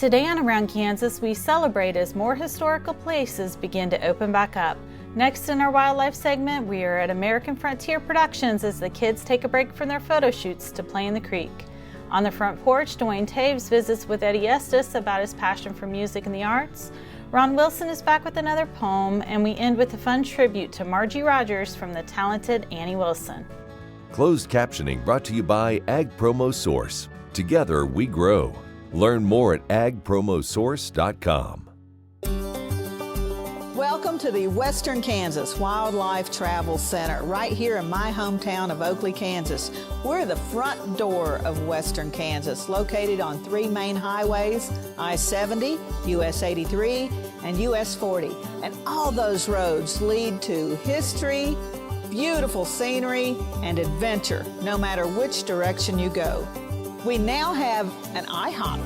Today on Around Kansas, we celebrate as more historical places begin to open back up. Next in our wildlife segment, we are at American Frontier Productions as the kids take a break from their photo shoots to play in the creek. On the front porch, Duane Towes visits with Eddie Estes about his passion for music and the arts. Ron Wilson is back with another poem, and we end with a fun tribute to Margie Roberts from the talented Annie Wilson. Closed captioning brought to you by Ag Promo Source. Together we grow. Learn more at agpromosource.com. Welcome to the Western Kansas Wildlife Travel Center, right here in my hometown of Oakley, Kansas. We're the front door of Western Kansas, located on 3 main highways, I-70, US 83, and US 40. And all those roads lead to history, beautiful scenery, and adventure, no matter which direction you go. We now have an IHOP.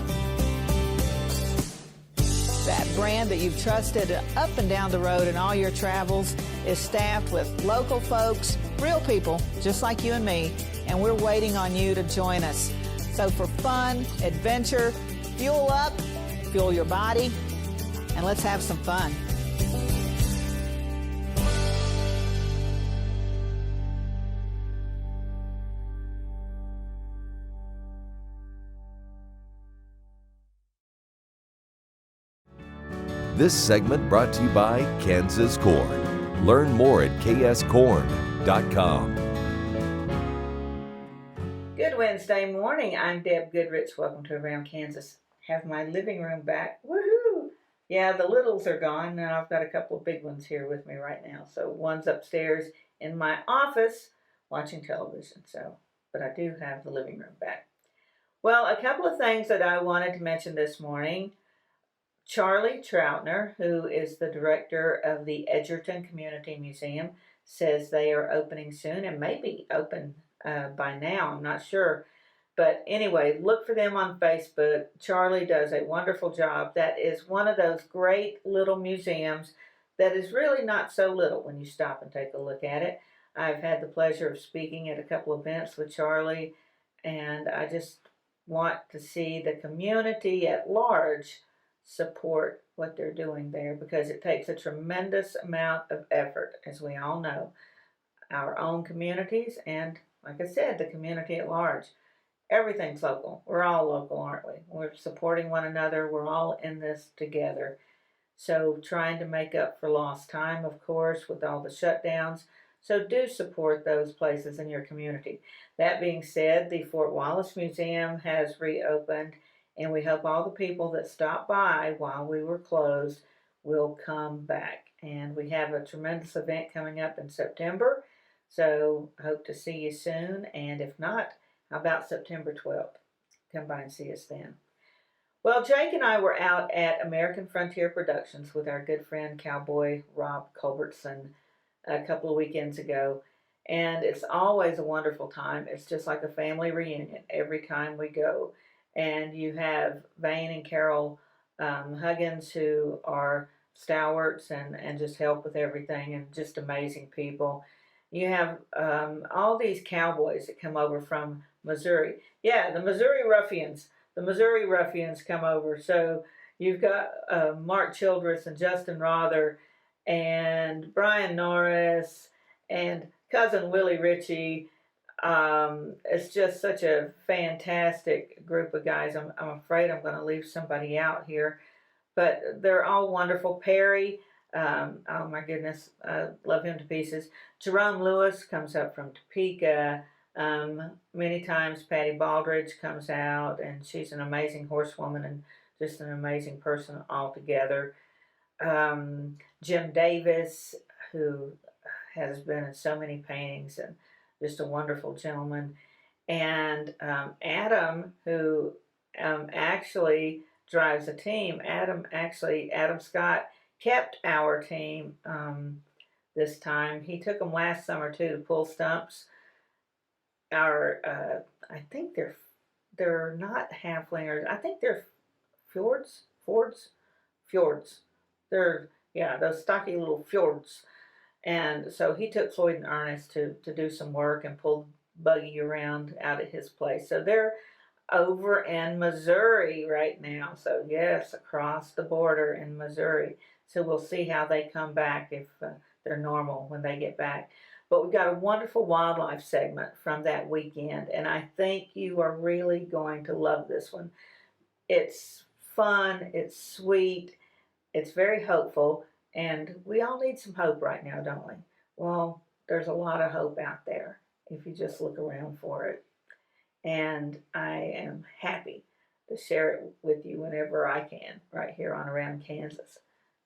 That brand that you've trusted up and down the road in all your travels is staffed with local folks, real people, just like you and me, and we're waiting on you to join us. So for fun, adventure, fuel up, fuel your body, and let's have some fun. This segment brought to you by Kansas Corn. Learn more at kscorn.com. Good Wednesday morning. I'm Deb Goodrich. Welcome to Around Kansas. Have my living room back. Woohoo! Yeah, the littles are gone. Now I've got a couple of big ones here with me right now. So one's upstairs in my office watching television. But I do have the living room back. Well, a couple of things that I wanted to mention this morning. Charlie Troutner, who is the director of the Edgerton Community Museum, says they are opening soon and maybe open by now. I'm not sure. But anyway, look for them on Facebook. Charlie does a wonderful job. That is one of those great little museums that is really not so little when you stop and take a look at it. I've had the pleasure of speaking at a couple of events with Charlie, and I just want to see the community at large support what they're doing there, because it takes a tremendous amount of effort, as we all know, our own communities and, like I said, the community at large. Everything's local. We're all local, aren't we? We're supporting one another. We're all in this together. So trying to make up for lost time, of course, with all the shutdowns. So do support those places in your community. That being said, the Fort Wallace Museum has reopened, and we hope all the people that stopped by while we were closed will come back. And we have a tremendous event coming up in September, so hope to see you soon. And if not, how about September 12th? Come by and see us then. Well, Jake and I were out at American Frontier Productions with our good friend Cowboy Rob Culbertson a couple of weekends ago. And it's always a wonderful time. It's just like a family reunion every time we go. And you have Vane and Carol Huggins, who are stalwarts and just help with everything, and just amazing people. You have all these cowboys that come over from Missouri. Yeah, the Missouri Ruffians. The Missouri Ruffians come over. So you've got Mark Childress and Justin Rother and Brian Norris and cousin Willie Ritchie. It's just such a fantastic group of guys. I'm afraid I'm going to leave somebody out here, but they're all wonderful. Perry, oh my goodness, I love him to pieces. Jerome Lewis comes up from Topeka. Many times Patty Baldridge comes out, and she's an amazing horsewoman and just an amazing person altogether. Jim Davis, who has been in so many paintings, and just a wonderful gentleman. And Adam, who actually drives a team. Adam Scott kept our team this time. He took them last summer too to pull stumps. I think they're not halflingers. I think they're fjords. They're those stocky little fjords. And so he took Floyd and Ernest to do some work and pull buggy around out at his place. So they're over in Missouri right now. So, yes, across the border in Missouri. So, we'll see how they come back if they're normal when they get back. But we've got a wonderful wildlife segment from that weekend, and I think you are really going to love this one. It's fun, it's sweet, it's very hopeful, and we all need some hope right now, don't we? Well, there's a lot of hope out there if you just look around for it. And I am happy to share it with you whenever I can, right here on Around Kansas.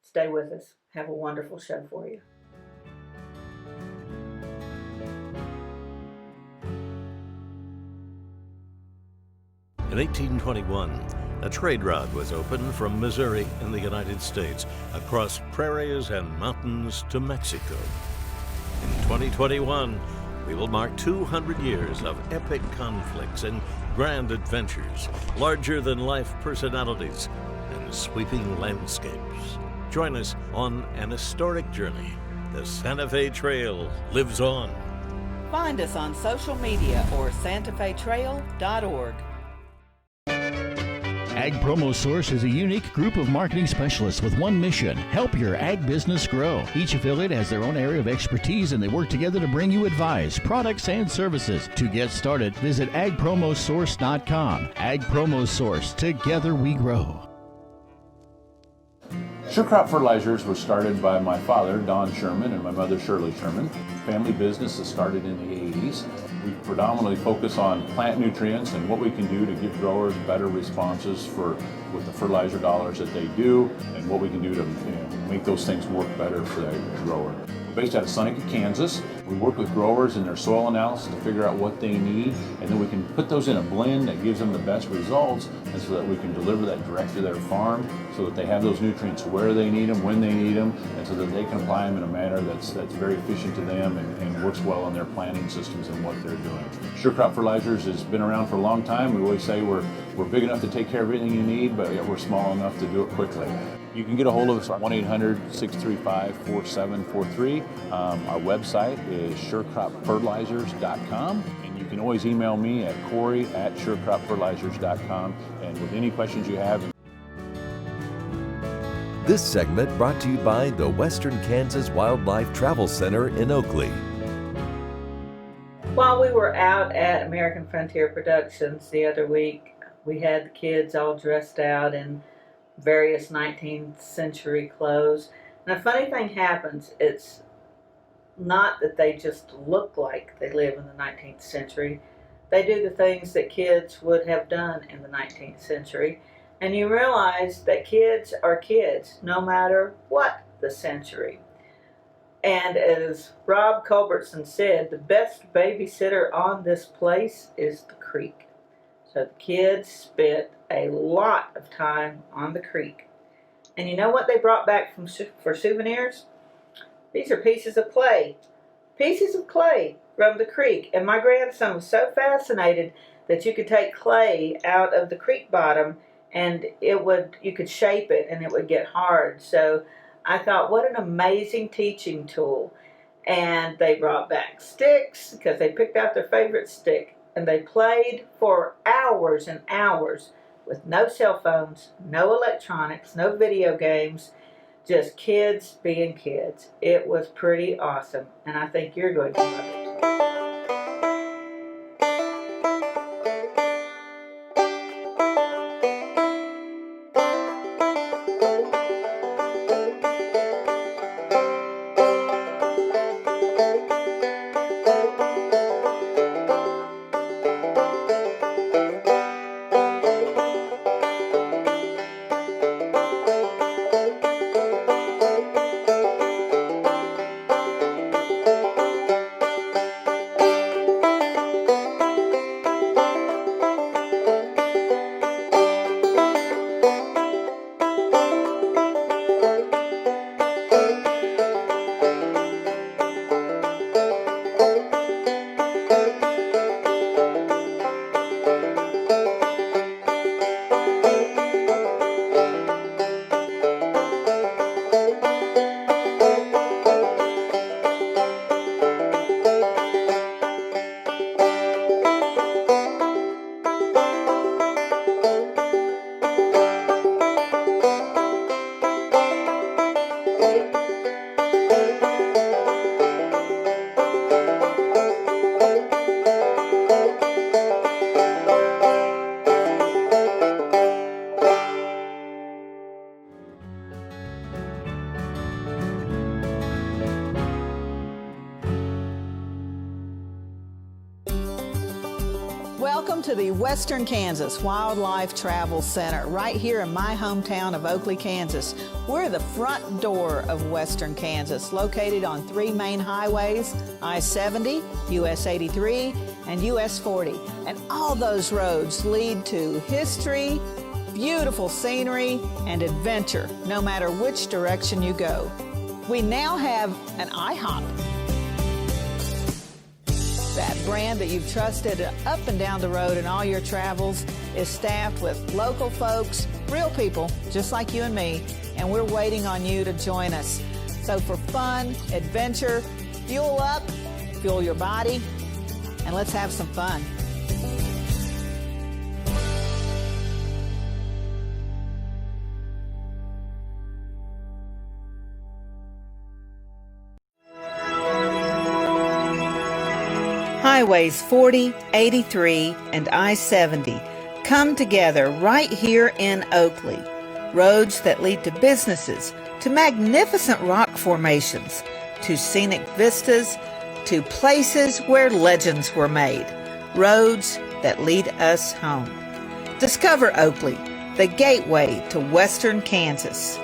Stay with us. Have a wonderful show for you. In 1821, a trade route was opened from Missouri in the United States across prairies and mountains to Mexico. In 2021, we will mark 200 years of epic conflicts and grand adventures, larger-than-life personalities, and sweeping landscapes. Join us on an historic journey. The Santa Fe Trail lives on. Find us on social media or santafetrail.org. Ag Promo Source is a unique group of marketing specialists with one mission: help your ag business grow. Each affiliate has their own area of expertise, and they work together to bring you advice, products, and services. To get started, visit agpromosource.com. Ag Promo Source. Together we grow. Sure Crop Fertilizers was started by my father, Don Sherman, and my mother, Shirley Sherman. Family business that started in the 80s. We predominantly focus on plant nutrients and what we can do to give growers better responses with the fertilizer dollars that they do, and what we can do to make those things work better for that grower. We're based out of Seneca, Kansas. We work with growers in their soil analysis to figure out what they need, and then we can put those in a blend that gives them the best results, and so that we can deliver that direct to their farm, so that they have those nutrients where they need them, when they need them, and so that they can apply them in a manner that's very efficient to them and works well on their planting systems and what they're doing. Sure Crop Fertilizers has been around for a long time. We always say we're big enough to take care of everything you need, but yet we're small enough to do it quickly. You can get a hold of us at 1-800-635-4743. Our website is surecropfertilizers.com, and you can always email me at Corey@surecropfertilizers.com, and with any questions you have. This segment brought to you by the Western Kansas Wildlife Travel Center in Oakley. While we were out at American Frontier Productions the other week, we had the kids all dressed out in various 19th century clothes. And a funny thing happens. It's not that they just look like they live in the 19th century. They do the things that kids would have done in the 19th century. And you realize that kids are kids, no matter what the century. And as Rob Culbertson said, the best babysitter on this place is the creek. So the kids spent a lot of time on the creek. And you know what they brought back for souvenirs? These are pieces of clay. Pieces of clay from the creek. And my grandson was so fascinated that you could take clay out of the creek bottom and you could shape it and it would get hard. So I thought, what an amazing teaching tool. And they brought back sticks because they picked out their favorite stick. And they played for hours and hours with no cell phones, no electronics, no video games, just kids being kids. It was pretty awesome, and I think you're going to love it. Welcome to the Western Kansas Wildlife Travel Center, right here in my hometown of Oakley, Kansas. We're the front door of Western Kansas, located on 3 main highways, I-70, US 83, and US 40. And all those roads lead to history, beautiful scenery, and adventure, no matter which direction you go. We now have an IHOP. That brand that you've trusted up and down the road in all your travels is staffed with local folks, real people, just like you and me, and we're waiting on you to join us. So for fun, adventure, fuel up, fuel your body, and let's have some fun. Highways 40, 83, and I-70 come together right here in Oakley. Roads that lead to businesses, to magnificent rock formations, to scenic vistas, to places where legends were made. Roads that lead us home. Discover Oakley, the gateway to Western Kansas.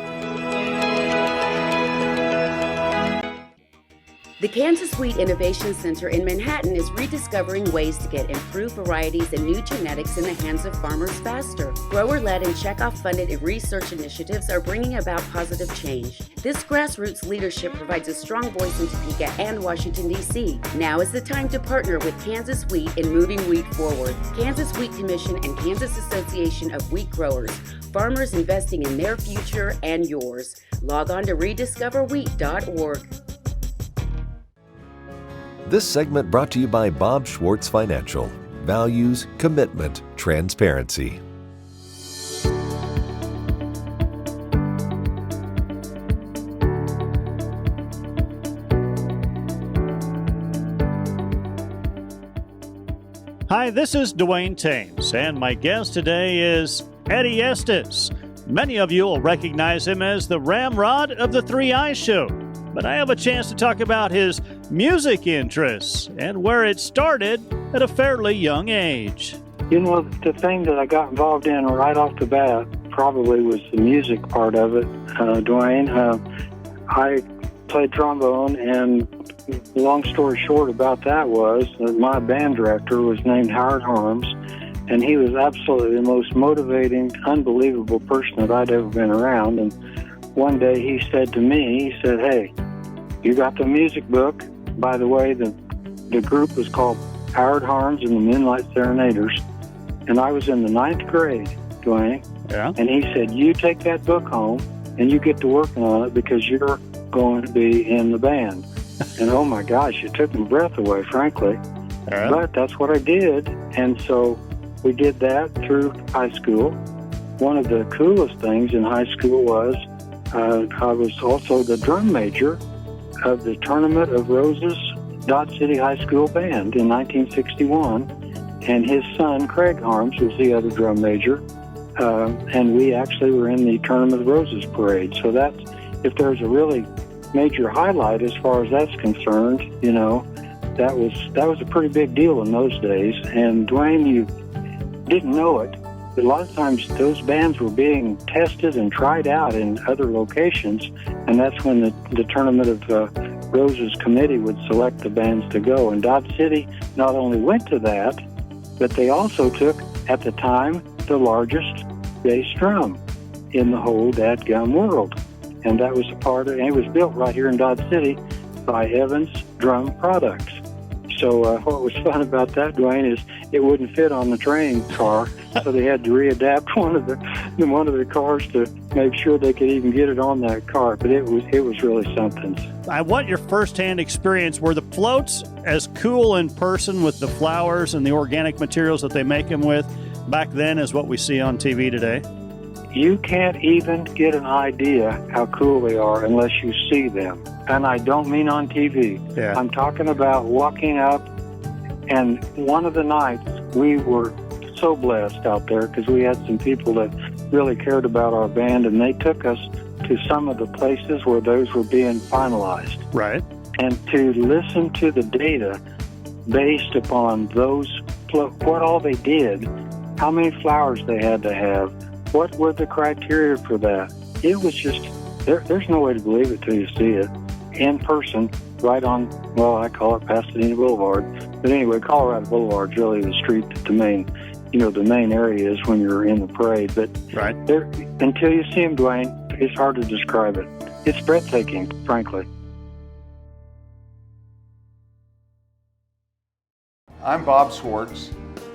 The Kansas Wheat Innovation Center in Manhattan is rediscovering ways to get improved varieties and new genetics in the hands of farmers faster. Grower-led and checkoff-funded research initiatives are bringing about positive change. This grassroots leadership provides a strong voice in Topeka and Washington, D.C. Now is the time to partner with Kansas Wheat in moving wheat forward. Kansas Wheat Commission and Kansas Association of Wheat Growers. Farmers investing in their future and yours. Log on to rediscoverwheat.org. This segment brought to you by Bob Schwartz Financial. Values, commitment, transparency. Hi, this is Duane Towes, and my guest today is Eddie Estes. Many of you will recognize him as the ramrod of the 3 Eyes Show, but I have a chance to talk about his music interests and where it started at a fairly young age. You know, the thing that I got involved in right off the bat probably was the music part of it, Duane. I played trombone, and long story short about that was that my band director was named Howard Harms, and he was absolutely the most motivating, unbelievable person that I'd ever been around. And one day he said to me, he said, "Hey, you got the music book?" By the way, the group was called Howard Harms and the Moonlight Serenaders, and I was in the 9th grade, Duane. Yeah. And he said, "You take that book home and you get to working on it because you're going to be in the band." And oh my gosh, it took my breath away, frankly. Yeah. But that's what I did, and so we did that through high school. One of the coolest things in high school was I was also the drum major of the Tournament of Roses Dodge City High School Band in 1961, and his son, Craig Harms, was the other drum major, and we actually were in the Tournament of Roses parade. So that's, if there's a really major highlight as far as that's concerned, you know, that was a pretty big deal in those days. And Duane, you didn't know it, but a lot of times those bands were being tested and tried out in other locations, and that's when the Tournament of Roses committee would select the bands to go. And Dodge City not only went to that, but they also took, at the time, the largest bass drum in the whole dadgum world. And that was a part of, and it was built right here in Dodge City by Evans Drum Products. So what was fun about that, Duane, is it wouldn't fit on the train car, so they had to readapt one of the cars to make sure they could even get it on that car. But it was really something. I want your firsthand experience. Were the floats as cool in person with the flowers and the organic materials that they make them with back then as what we see on TV today? You can't even get an idea how cool they are unless you see them. And I don't mean on TV. Yeah. I'm talking about walking up, and one of the nights we were so blessed out there because we had some people that really cared about our band, and they took us to some of the places where those were being finalized. Right. And to listen to the data based upon those what all they did, how many flowers they had to have, what were the criteria for that. It was just, there's no way to believe it till you see it in person, right on, well, I call it Pasadena Boulevard. But anyway, Colorado Boulevard's really the street that the main area is when you're in the parade. But right there, until you see them, Duane, it's hard to describe it. It's breathtaking, frankly. I'm Bob Swartz,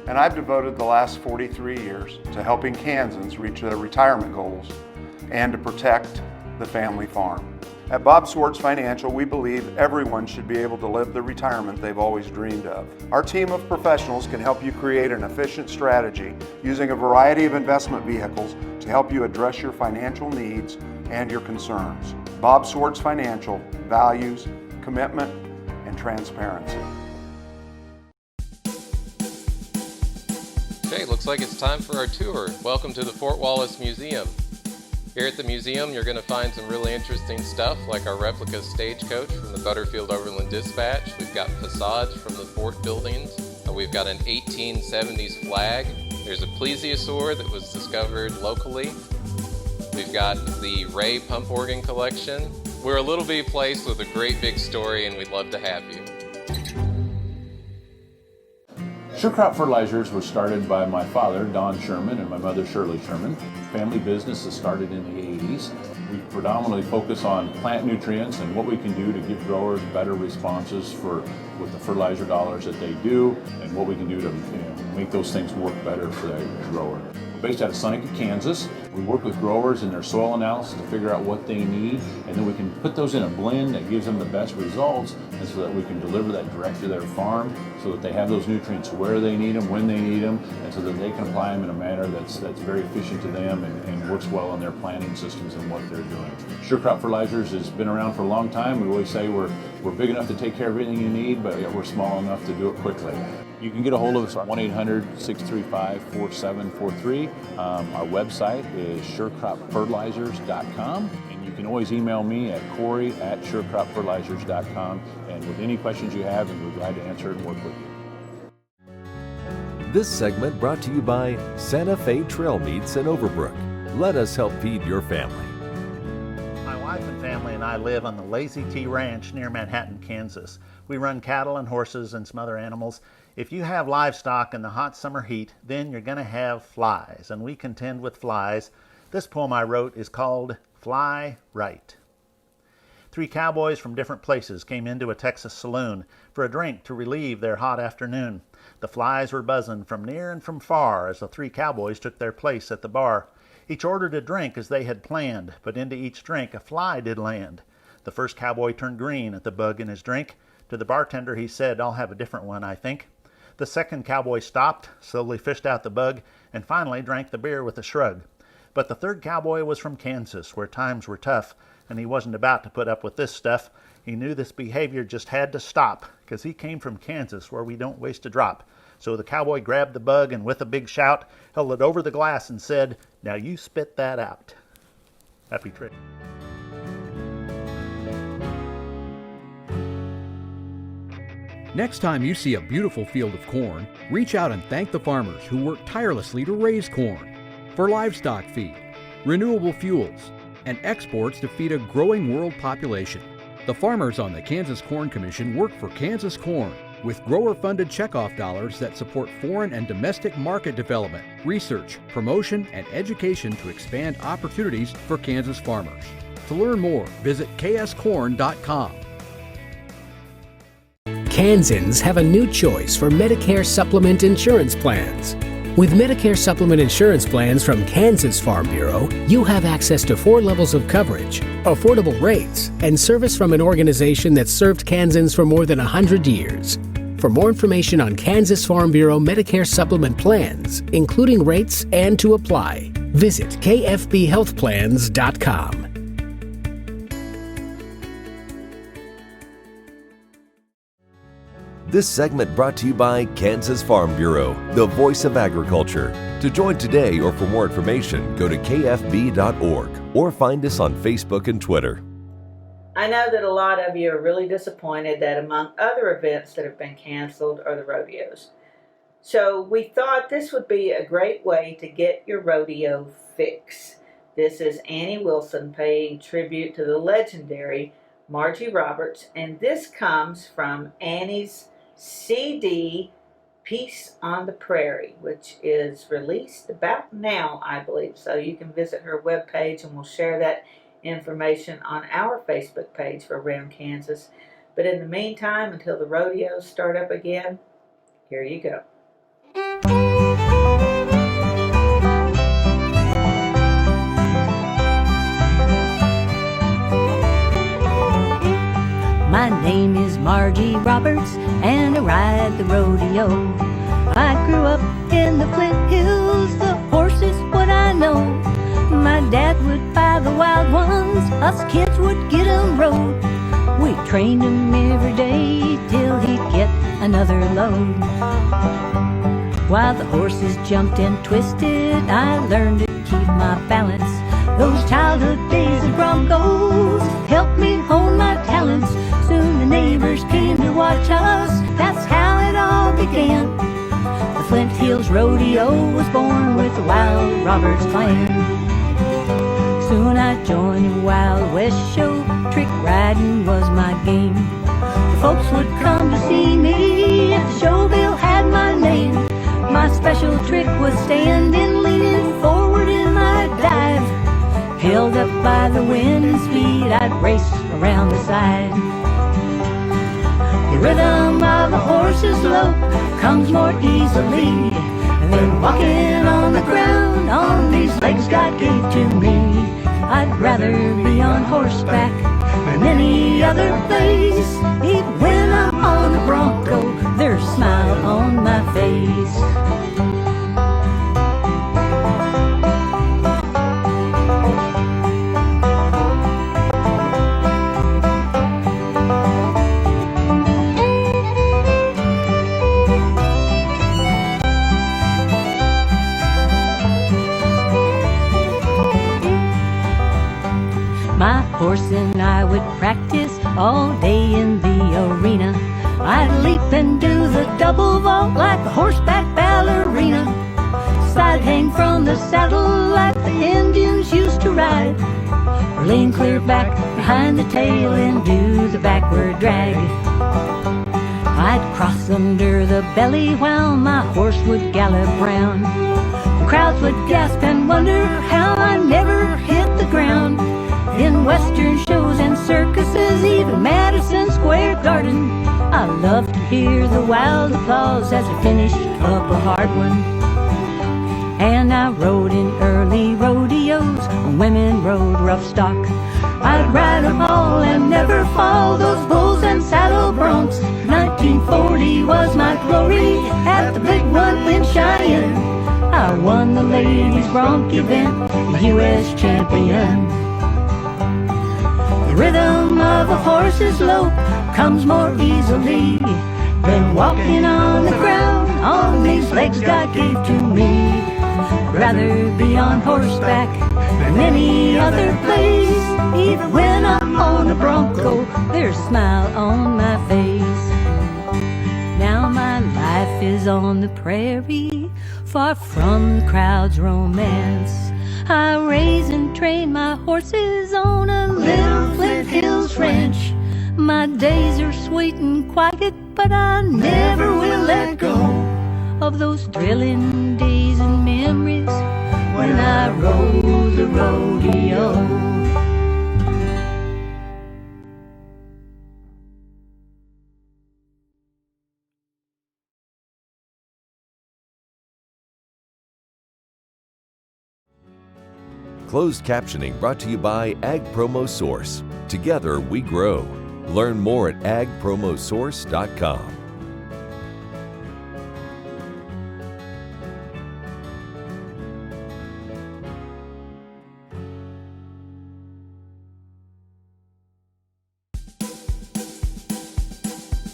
and I've devoted the last 43 years to helping Kansans reach their retirement goals and to protect the family farm. At Bob Swartz Financial, we believe everyone should be able to live the retirement they've always dreamed of. Our team of professionals can help you create an efficient strategy using a variety of investment vehicles to help you address your financial needs and your concerns. Bob Swartz Financial values commitment and transparency. Okay, looks like it's time for our tour. Welcome to the Fort Wallace Museum. Here at the museum, you're going to find some really interesting stuff like our replica stagecoach from the Butterfield Overland Dispatch. We've got facades from the fort buildings. We've got an 1870s flag. There's a plesiosaur that was discovered locally. We've got the Ray pump organ collection. We're a little bitty place with a great big story, and we'd love to have you. Sure Crop Fertilizers was started by my father, Don Sherman, and my mother, Shirley Sherman. Family business is started in the 80s. We predominantly focus on plant nutrients and what we can do to give growers better responses with the fertilizer dollars that they do, and what we can do to make those things work better for the grower. We're based out of Seneca, Kansas. We work with growers in their soil analysis to figure out what they need, and then we can put those in a blend that gives them the best results, and so that we can deliver that direct to their farm so that they have those nutrients where they need them, when they need them, and so that they can apply them in a manner that's very efficient to them and works well in their planting systems and what they're doing. Sure Crop Fertilizers has been around for a long time. We always say we're big enough to take care of everything you need, but we're small enough to do it quickly. You can get a hold of us at 1-800-635-4743. Our website is surecropfertilizers.com, and you can always email me at Corey@surecropfertilizers.com, and with any questions you have, we're glad to answer and work with you. This segment brought to you by Santa Fe Trail Meats in Overbrook. Let us help feed your family. My wife and family and I live on the Lazy T Ranch near Manhattan, Kansas. We run cattle and horses and some other animals. If you have livestock in the hot summer heat, then you're going to have flies, and we contend with flies. This poem I wrote is called Fly Right. 3 cowboys from different places came into a Texas saloon for a drink to relieve their hot afternoon. The flies were buzzing from near and from far as the 3 cowboys took their place at the bar. Each ordered a drink as they had planned, but into each drink a fly did land. The first cowboy turned green at the bug in his drink. To the bartender he said, "I'll have a different one, I think." The second cowboy stopped, slowly fished out the bug, and finally drank the beer with a shrug. But the third cowboy was from Kansas, where times were tough, and he wasn't about to put up with this stuff. He knew this behavior just had to stop, 'cause he came from Kansas, where we don't waste a drop. So the cowboy grabbed the bug and with a big shout, held it over the glass and said, "Now you spit that out." Happy trip. Next time you see a beautiful field of corn, reach out and thank the farmers who work tirelessly to raise corn for livestock feed, renewable fuels, and exports to feed a growing world population. The farmers on the Kansas Corn Commission work for Kansas Corn with grower-funded checkoff dollars that support foreign and domestic market development, research, promotion, and education to expand opportunities for Kansas farmers. To learn more, visit kscorn.com. Kansans have a new choice for Medicare supplement insurance plans. With Medicare supplement insurance plans from Kansas Farm Bureau, you have access to 4 levels of coverage, affordable rates, and service from an organization that's served Kansans for more than 100 years. For more information on Kansas Farm Bureau Medicare supplement plans, including rates and to apply, visit kfbhealthplans.com. This segment brought to you by Kansas Farm Bureau, the voice of agriculture. To join today or for more information, go to kfb.org or find us on Facebook and Twitter. I know that a lot of you are really disappointed that among other events that have been canceled are the rodeos. So we thought this would be a great way to get your rodeo fix. This is Annie Wilson paying tribute to the legendary Margie Roberts, and this comes from Annie's CD, Peace on the Prairie, which is released about now, I believe. So you can visit her webpage, and we'll share that information on our Facebook page for Around Kansas. But in the meantime, until the rodeos start up again, here you go. My name is Margie Roberts, and I ride the rodeo. I grew up in the Flint Hills, the horses what I know. My dad would buy the wild ones, us kids would get 'em rode. We trained 'em every day till he'd get another load. While the horses jumped and twisted, I learned to keep my balance. Those childhood days of Broncos helped me hone my talents. Soon the neighbors came to watch us, that's how it all began. The Flint Hills Rodeo was born with the Wild Roberts clan. Soon I joined the Wild West show, trick riding was my game. The folks would come to see me, and the show bill had my name. My special trick was standing, leaning forward in my dive. Held up by the wind and speed, I'd race around the side. The rhythm of a horse's lope comes more easily than walking on the ground on these legs God gave to me. I'd rather be on horseback than any other place. Even when I'm on a bronco, there's a smile on my face. My horse and I would practice all day in the arena. I'd leap and do the double vault like a horseback ballerina. Side hang from the saddle like the Indians used to ride. Or lean clear back behind the tail and do the backward drag. I'd cross under the belly while my horse would gallop round. The crowds would gasp and wonder how I never hit the ground. In western shows and circuses, even Madison Square Garden, I love to hear the wild applause as I finished up a hard one. And I rode in early rodeos when women rode rough stock. I'd ride 'em all and never fall, those bulls and saddle broncs. 1940 was my glory at the big one in Cheyenne. I won the ladies' bronc event, the U.S. champion. The rhythm of a horse's lope comes more easily than walking on the ground on these legs God gave to me. Rather be on horseback than any other place. Even when I'm on a bronco, there's a smile on my face. Now my life is on the prairie, far from the crowd's romance. I raise and train my horses on a little Flint Hills ranch. My days are sweet and quiet, but I never will let go of those thrilling days and memories when I rode the rodeo. Closed captioning brought to you by Ag Promo Source. Together we grow. Learn more at agpromosource.com.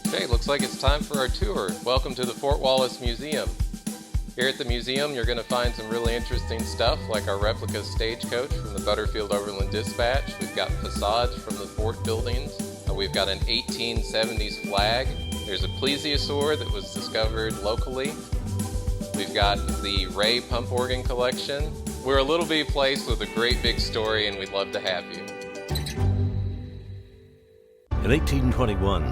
Okay, looks like it's time for our tour. Welcome to the Fort Wallace Museum. Here at the museum, you're going to find some really interesting stuff like our replica stagecoach from the Butterfield Overland Dispatch. We've got facades from the fort buildings. We've got an 1870s flag. There's a plesiosaur that was discovered locally. We've got the Ray pump organ collection. We're a little bitty place with a great big story, and we'd love to have you. In 1821,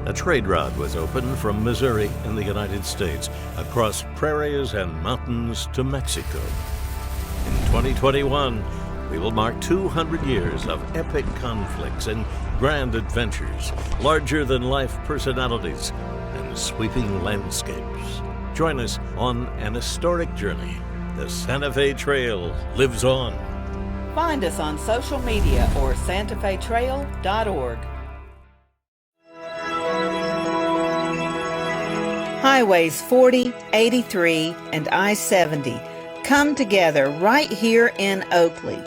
a trade route was opened from Missouri in the United States across prairies and mountains to Mexico. In 2021, we will mark 200 years of epic conflicts and grand adventures, larger-than-life personalities, and sweeping landscapes. Join us on an historic journey. The Santa Fe Trail lives on. Find us on social media or santafetrail.org. Highways 40, 83, and I-70 come together right here in Oakley.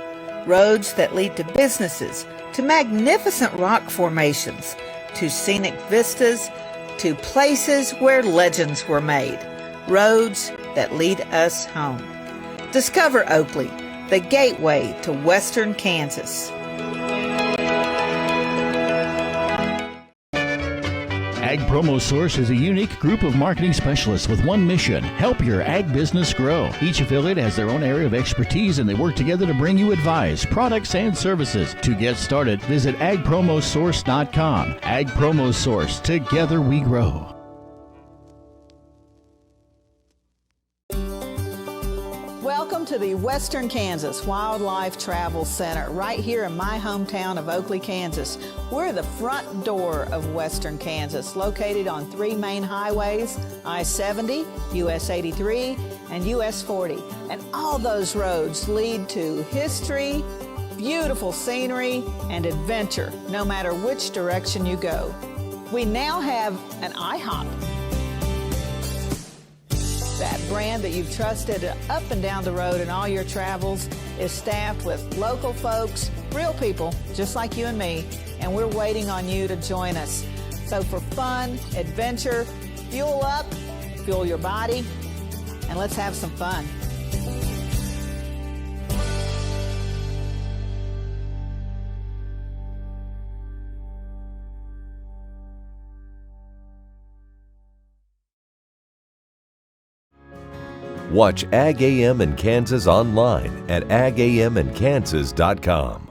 Roads that lead to businesses, to magnificent rock formations, to scenic vistas, to places where legends were made. Roads that lead us home. Discover Oakley, the gateway to western Kansas. Ag Promo Source is a unique group of marketing specialists with one mission: help your ag business grow. Each affiliate has their own area of expertise, and they work together to bring you advice, products, and services. To get started, visit agpromosource.com. Ag Promo Source. Together we grow. Welcome to the Western Kansas Wildlife Travel Center, right here in my hometown of Oakley, Kansas. We're the front door of Western Kansas, located on 3 main highways, I-70, US 83, and US 40. And all those roads lead to history, beautiful scenery, and adventure, no matter which direction you go. We now have an IHOP. That brand that you've trusted up and down the road in all your travels is staffed with local folks, real people, just like you and me, and we're waiting on you to join us. So for fun, adventure, fuel up, fuel your body, and let's have some fun. Watch Ag AM in Kansas online at agamandkansas.com.